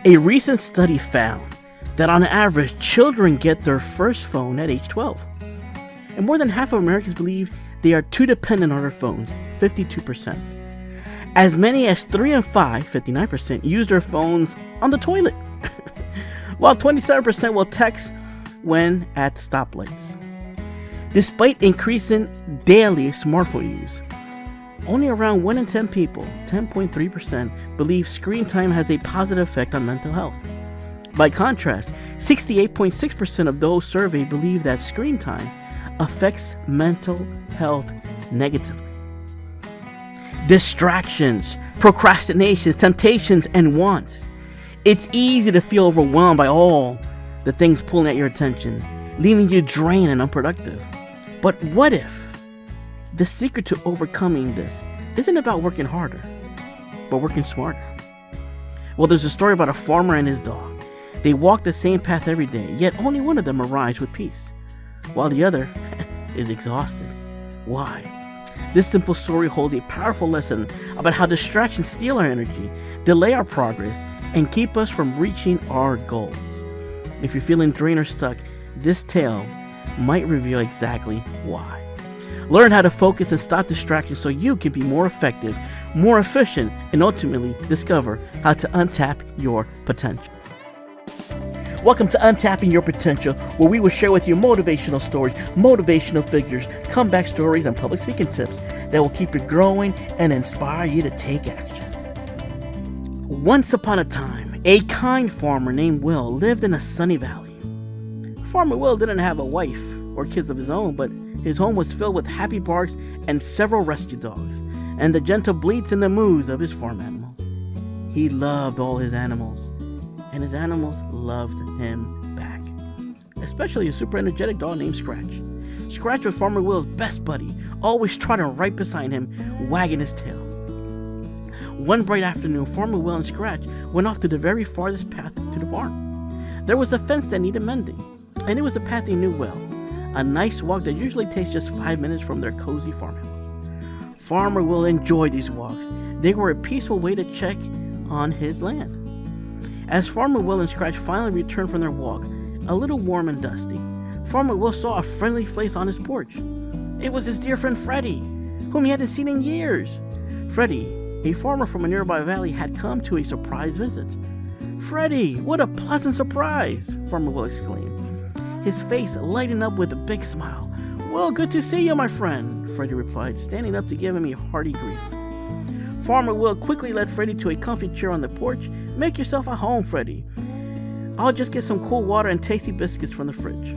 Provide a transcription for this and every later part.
A recent study found that on average, children get their first phone at age 12. And more than half of Americans believe they are too dependent on their phones, 52%. As many as 3 in 5, 59%, use their phones on the toilet, while 27% will text when at stoplights. Despite increasing daily smartphone use, only around 1 in 10 people, 10.3%, believe screen time has a positive effect on mental health. By contrast, 68.6% of those surveyed believe that screen time affects mental health negatively. Distractions, procrastinations, temptations, and wants. It's easy to feel overwhelmed by all the things pulling at your attention, leaving you drained and unproductive. But what if the secret to overcoming this isn't about working harder, but working smarter? Well, there's a story about a farmer and his dog. They walk the same path every day, yet only one of them arrives with peace, while the other is exhausted. Why? This simple story holds a powerful lesson about how distractions steal our energy, delay our progress, and keep us from reaching our goals. If you're feeling drained or stuck, this tale might reveal exactly why. Learn how to focus and stop distractions so you can be more effective, more efficient, and ultimately discover how to untap your potential. Welcome to Untapping Your Potential, where we will share with you motivational stories, motivational figures, comeback stories, and public speaking tips that will keep you growing and inspire you to take action. Once upon a time, a kind farmer named Will lived in a sunny valley. Farmer Will didn't have a wife or kids of his own, but his home was filled with happy barks and several rescue dogs, and the gentle bleats and the moos of his farm animals. He loved all his animals, and his animals loved him back, especially a super energetic dog named Scratch. Scratch was Farmer Will's best buddy, always trotting right beside him, wagging his tail. One bright afternoon, Farmer Will and Scratch went off to the very farthest path to the farm. There was a fence that needed mending, and it was a path they knew well, a nice walk that usually takes just 5 minutes from their cozy farmhouse. Farmer Will enjoyed these walks. They were a peaceful way to check on his land. As Farmer Will and Scratch finally returned from their walk, a little warm and dusty, Farmer Will saw a friendly face on his porch. It was his dear friend Freddie, whom he hadn't seen in years. Freddie, a farmer from a nearby valley, had come to a surprise visit. "Freddie, what a pleasant surprise!" Farmer Will exclaimed, his face lighting up with a big smile. "Well, good to see you, my friend," Freddie replied, standing up to give him a hearty greeting. Farmer Will quickly led Freddie to a comfy chair on the porch. "Make yourself at home, Freddie. I'll just get some cool water and tasty biscuits from the fridge."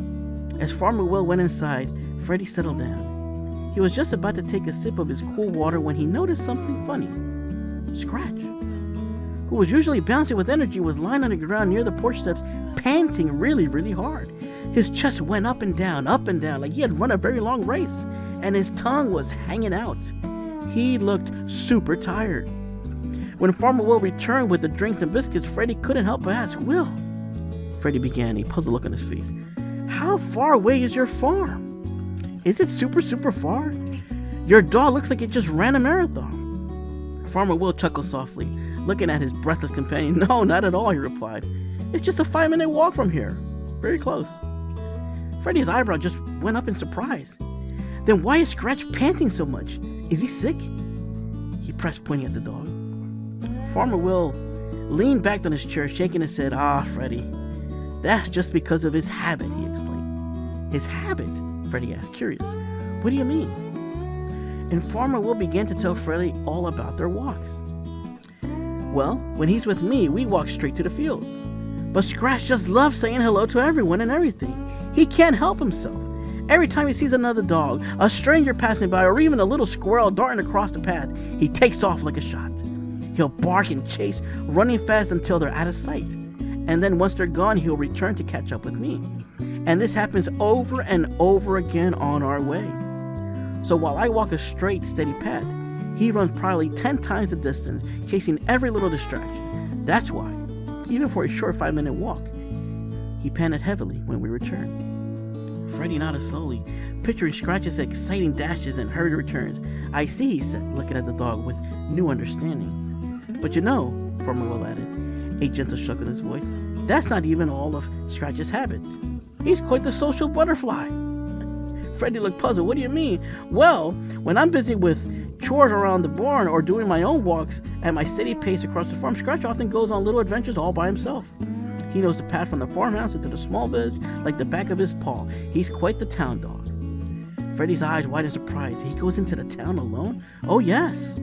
As Farmer Will went inside, Freddie settled down. He was just about to take a sip of his cool water when he noticed something funny. Scratch, who was usually bouncing with energy, was lying on the ground near the porch steps, panting really, really hard. His chest went up and down, like he had run a very long race, and his tongue was hanging out. He looked super tired. When Farmer Will returned with the drinks and biscuits, Freddie couldn't help but ask, "Will," Freddie began, a puzzled look on his face, "how far away is your farm? Is it super, super far? Your dog looks like it just ran a marathon." Farmer Will chuckled softly, looking at his breathless companion. "No, not at all," he replied. "It's just a 5-minute walk from here. Very close." Freddie's eyebrow just went up in surprise. "Then why is Scratch panting so much? Is he sick?" he pressed, pointing at the dog. Farmer Will leaned back on his chair, shaking his head. "Ah, Freddie, that's just because of his habit," he explained. "His habit?" Freddie asked, curious. "What do you mean?" And Farmer Will began to tell Freddie all about their walks. "Well, when he's with me, we walk straight to the fields. But Scratch just loves saying hello to everyone and everything. He can't help himself. Every time he sees another dog, a stranger passing by, or even a little squirrel darting across the path, he takes off like a shot. He'll bark and chase, running fast until they're out of sight. And then once they're gone, he'll return to catch up with me. And this happens over and over again on our way. So while I walk a straight, steady path, he runs probably 10 times the distance, chasing every little distraction. That's why, even for a short 5-minute walk, he panted heavily when we returned." Freddie nodded slowly, picturing Scratch's exciting dashes and hurried returns. "I see," he said, looking at the dog with new understanding. "But you know," Farmer Will added, a gentle shuck in his voice. That's not even all of Scratch's habits. He's quite the social butterfly. Freddy looked puzzled. What do you mean? Well, when I'm busy with chores around the barn or doing my own walks at my steady pace across the farm, Scratch often goes on little adventures all by himself. He knows the path from the farmhouse into the small village like the back of his paw. He's quite the town dog. Freddy's eyes widen in surprise. He goes into the town alone? Oh yes.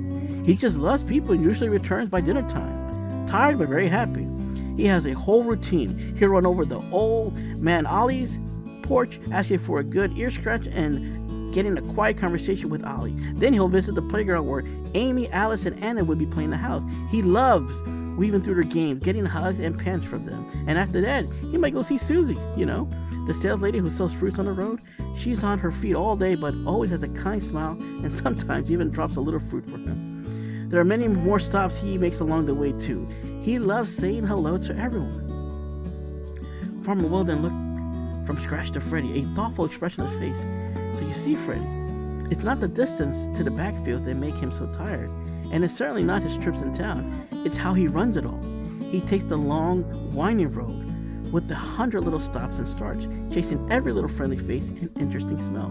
He just loves people and usually returns by dinner time. Tired but very happy. He has a whole routine. He'll run over the old man Ollie's porch, asking for a good ear scratch and getting a quiet conversation with Ollie. Then he'll visit the playground where Amy, Alice, and Anna would be playing the house. He loves weaving through their games, getting hugs and pats from them. And after that, he might go see Susie, the sales lady who sells fruits on the road. She's on her feet all day, but always has a kind smile and sometimes even drops a little fruit for him. There are many more stops he makes along the way too. He loves saying hello to everyone. Farmer Will then looked from Scratch to Freddy, a thoughtful expression on his face. So you see, Freddy, it's not the distance to the backfields that make him so tired, and it's certainly not his trips in town. It's how he runs it all. He takes the long, winding road with the 100 little stops and starts, chasing every little friendly face and interesting smell.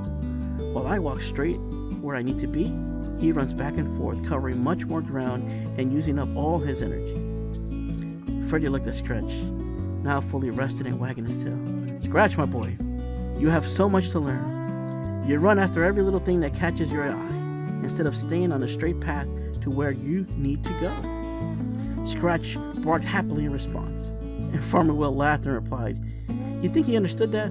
While I walk straight where I need to be, he runs back and forth, covering much more ground and using up all his energy. Freddy looked at Scratch, now fully rested and wagging his tail. Scratch, my boy, you have so much to learn. You run after every little thing that catches your eye, instead of staying on a straight path to where you need to go. Scratch barked happily in response, and Farmer Will laughed and replied, You think he understood that?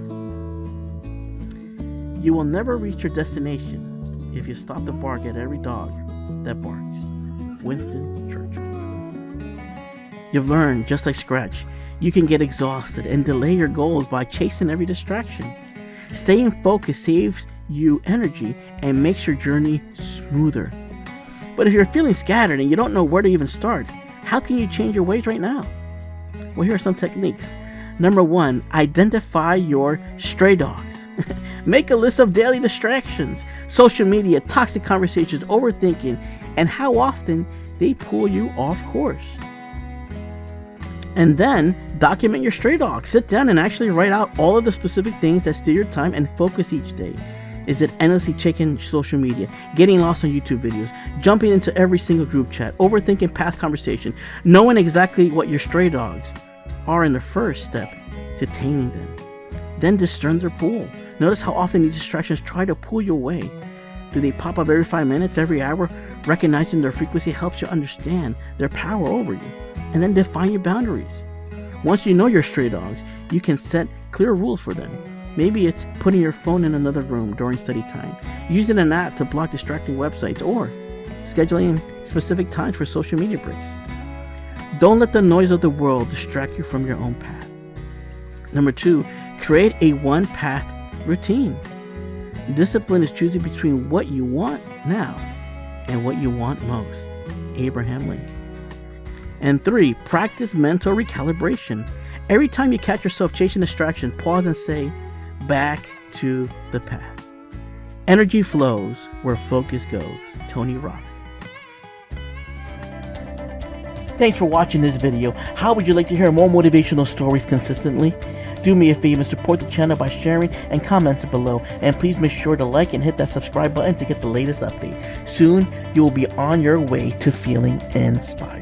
You will never reach your destination if you stop to bark at every dog that barks. Winston Churchill. You've learned, just like Scratch, you can get exhausted and delay your goals by chasing every distraction. Staying focused saves you energy and makes your journey smoother. But if you're feeling scattered and you don't know where to even start, how can you change your ways right now? Well, here are some techniques. Number 1, identify your stray dogs. Make a list of daily distractions, social media, toxic conversations, overthinking, and how often they pull you off course. And then document your stray dogs. Sit down and actually write out all of the specific things that steal your time and focus each day. Is it endlessly checking social media, getting lost on YouTube videos, jumping into every single group chat, overthinking past conversation, knowing exactly what your stray dogs are in the first step to taming them? Then discern their pull. Notice how often these distractions try to pull you away. Do they pop up every 5 minutes, every hour? Recognizing their frequency helps you understand their power over you. And then define your boundaries. Once you know your stray dogs, you can set clear rules for them. Maybe it's putting your phone in another room during study time, using an app to block distracting websites, or scheduling specific times for social media breaks. Don't let the noise of the world distract you from your own path. Number 2, create a one-path routine. Discipline is choosing between what you want now and what you want most. Abraham Lincoln. And 3, practice mental recalibration. Every time you catch yourself chasing distraction, pause and say, back to the path. Energy flows where focus goes. Tony Robbins. Thanks for watching this video. How would you like to hear more motivational stories consistently? Do me a favor and support the channel by sharing and commenting below. And please make sure to like and hit that subscribe button to get the latest update. Soon, you will be on your way to feeling inspired.